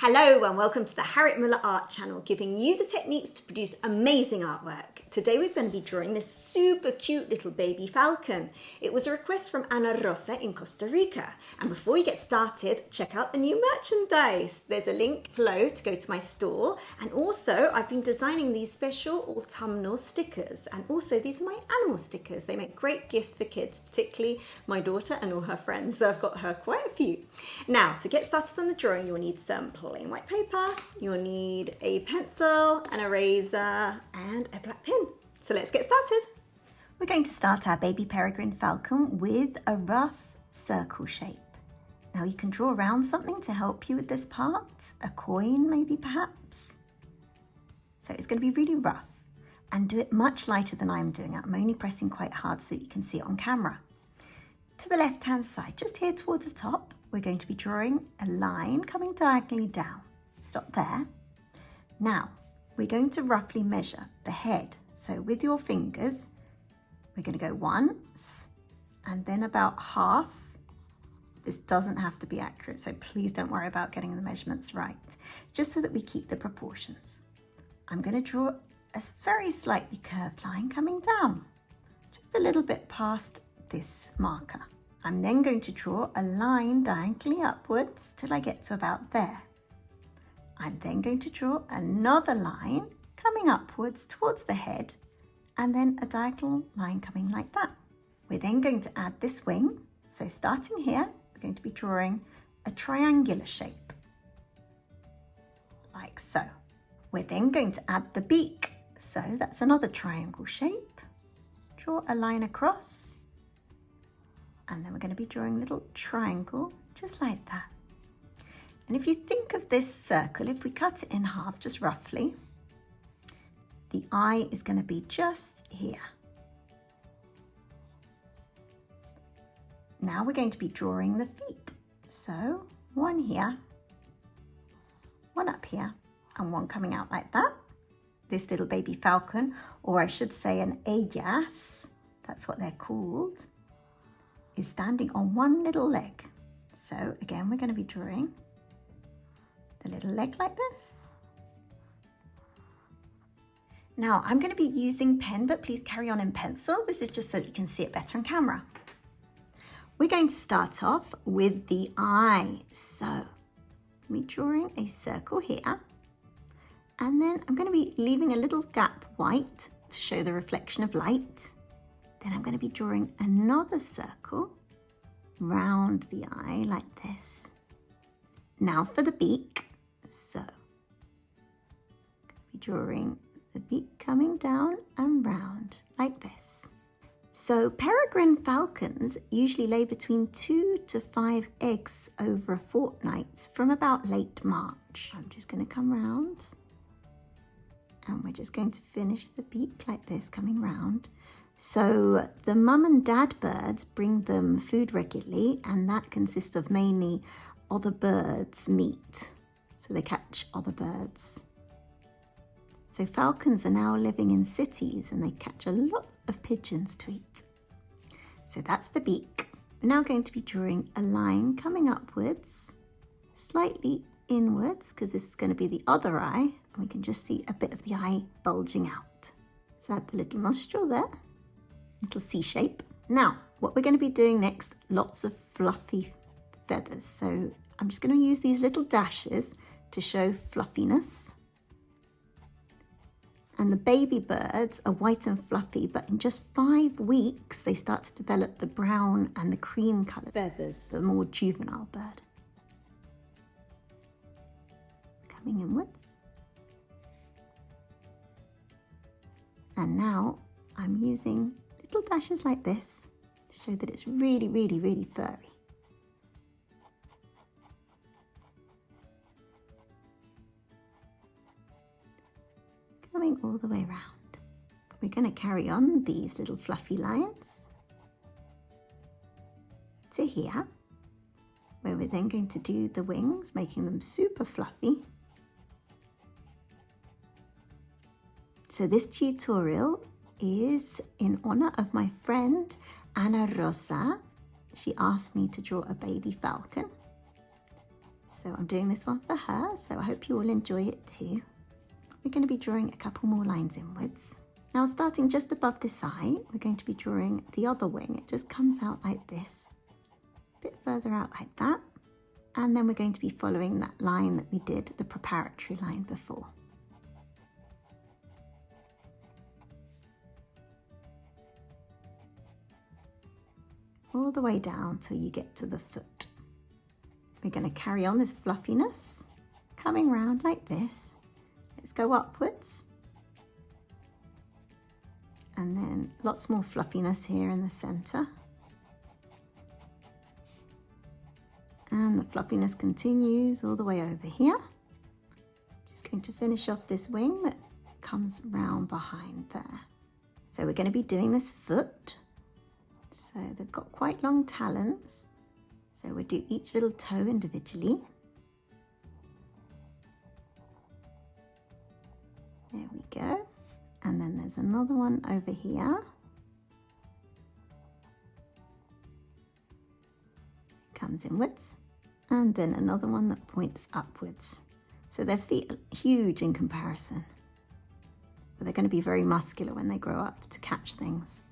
Hello and welcome to the Harriet Muller Art Channel, giving you the techniques to produce amazing artwork. Today we're going to be drawing this super cute little baby falcon. It was a request from Ana Rosa in Costa Rica. And before we get started, check out the new merchandise. There's a link below to go to my store. And also I've been designing these special autumnal stickers. And also these are my animal stickers. They make great gifts for kids, particularly my daughter and all her friends. So I've got her quite a few. Now to get started on the drawing, you'll need some plain white paper, you'll need a pencil, an eraser and a black pen. So let's get started. We're going to start our baby peregrine falcon with a rough circle shape. Now you can draw around something to help you with this part, a coin maybe perhaps. So it's going to be really rough and do it much lighter than I'm doing it. I'm only pressing quite hard so that you can see it on camera. To the left hand side, just here towards the top, we're going to be drawing a line coming diagonally down. Stop there. Now, we're going to roughly measure the head. So with your fingers, we're going to go once and then about half. This doesn't have to be accurate, so please don't worry about getting the measurements right, just so that we keep the proportions. I'm going to draw a very slightly curved line coming down, just a little bit past this marker. I'm then going to draw a line diagonally upwards till I get to about there. I'm then going to draw another line coming upwards towards the head and then a diagonal line coming like that. We're then going to add this wing. So starting here, we're going to be drawing a triangular shape, like so. We're then going to add the beak. So that's another triangle shape. Draw a line across. And then we're going to be drawing a little triangle, just like that. And if you think of this circle, if we cut it in half, just roughly, the eye is going to be just here. Now we're going to be drawing the feet. So one here, one up here, and one coming out like that. This little baby falcon, or I should say an eyas, that's what they're called, is standing on one little leg. So again, we're going to be drawing the little leg like this. Now I'm going to be using pen, but please carry on in pencil. This is just so that you can see it better on camera. We're going to start off with the eye. So we're drawing a circle here. And then I'm going to be leaving a little gap white to show the reflection of light. Then I'm going to be drawing another circle round the eye like this. Now for the beak. So I'm going to be drawing the beak coming down and round like this. So peregrine falcons usually lay between 2 to 5 eggs over a fortnight from about late March. I'm just going to come round and we're just going to finish the beak like this coming round. So the mum and dad birds bring them food regularly, and that consists of mainly other birds' meat. So they catch other birds. So falcons are now living in cities and they catch a lot of pigeons to eat. So that's the beak. We're now going to be drawing a line coming upwards, slightly inwards, because this is going to be the other eye, and we can just see a bit of the eye bulging out. So add the little nostril there. Little C shape. Now, what we're going to be doing next, lots of fluffy feathers. So I'm just going to use these little dashes to show fluffiness. And the baby birds are white and fluffy, but in just 5 weeks, they start to develop the brown and the cream colored feathers, the more juvenile bird. Coming inwards. And now I'm using little dashes like this to show that it's really, really, really furry. Coming all the way around. We're going to carry on these little fluffy lines to here, where we're then going to do the wings, making them super fluffy. So this tutorial is in honor of my friend Ana Rosa. She asked me to draw a baby falcon. So I'm doing this one for her, so I hope you all enjoy it too. We're going to be drawing a couple more lines inwards. Now starting just above this eye, we're going to be drawing the other wing. It just comes out like this, a bit further out like that. And then we're going to be following that line that we did, the preparatory line before. All the way down till you get to the foot. We're going to carry on this fluffiness, coming round like this. Let's go upwards. And then lots more fluffiness here in the centre. And the fluffiness continues all the way over here. Just going to finish off this wing that comes round behind there. So we're going to be doing this foot. So they've got quite long talons. So we'll do each little toe individually. There we go. And then there's another one over here. It comes inwards. And then another one that points upwards. So their feet are huge in comparison. But they're going to be very muscular when they grow up to catch things.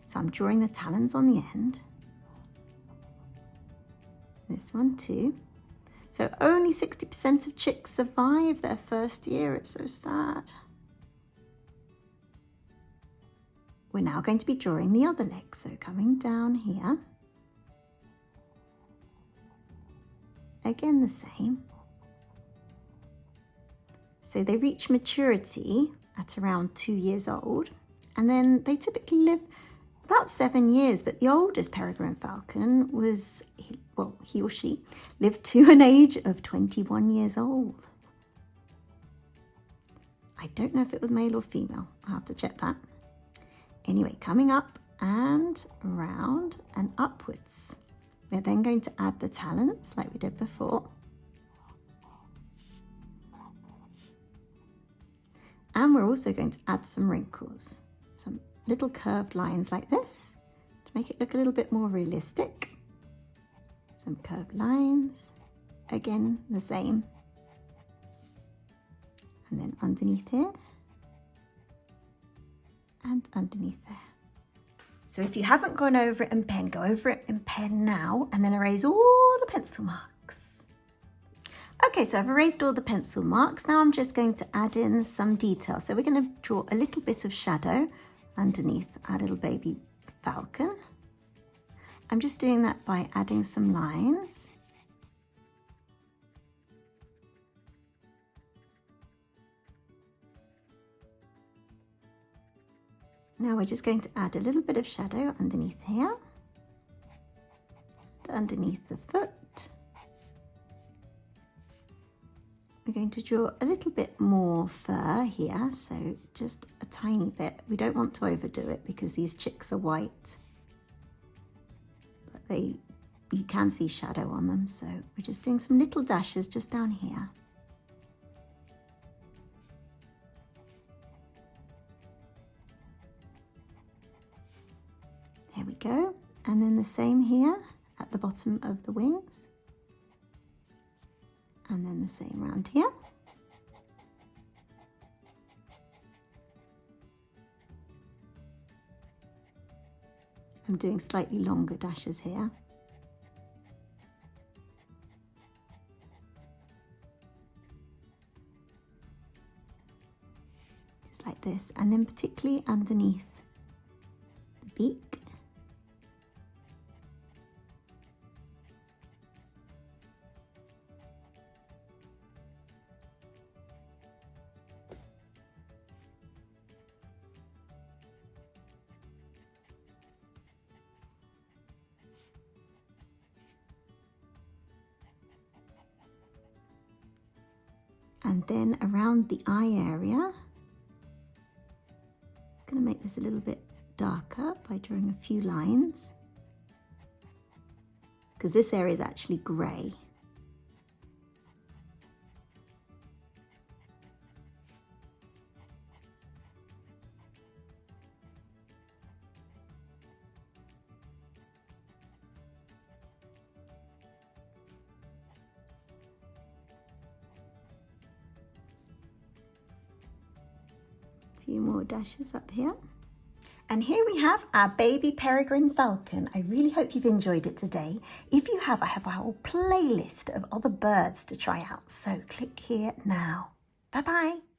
So I'm drawing the talons on the end. This one too. So only 60% of chicks survive their first year. It's so sad. We're now going to be drawing the other leg. So coming down here. Again the same. So they reach maturity at around 2 years old. And then they typically live about 7 years, but the oldest peregrine falcon was, well, he or she lived to an age of 21 years old. I don't know if it was male or female. I'll have to check that. Anyway, coming up and around and upwards. We're then going to add the talons like we did before. And we're also going to add some wrinkles, some little curved lines like this to make it look a little bit more realistic. Some curved lines, again the same. And then underneath here and underneath there. So if you haven't gone over it in pen, go over it in pen now and then erase all the pencil marks. Okay, so I've erased all the pencil marks. Now I'm just going to add in some detail. So we're going to draw a little bit of shadow underneath our little baby falcon. I'm just doing that by adding some lines. Now we're just going to add a little bit of shadow underneath here, and underneath the foot. We're going to draw a little bit more fur here, so just a tiny bit. We don't want to overdo it because these chicks are white, but you can see shadow on them, so we're just doing some little dashes just down here. There we go, and then the same here at the bottom of the wings. And then the same round here. I'm doing slightly longer dashes here. Just like this, and then particularly underneath the beak. And then around the eye area, just going to make this a little bit darker by drawing a few lines, because this area is actually grey. A few more dashes up here. And here we have our baby peregrine falcon. I really hope you've enjoyed it today. If you have, I have a whole playlist of other birds to try out. So click here now. Bye-bye.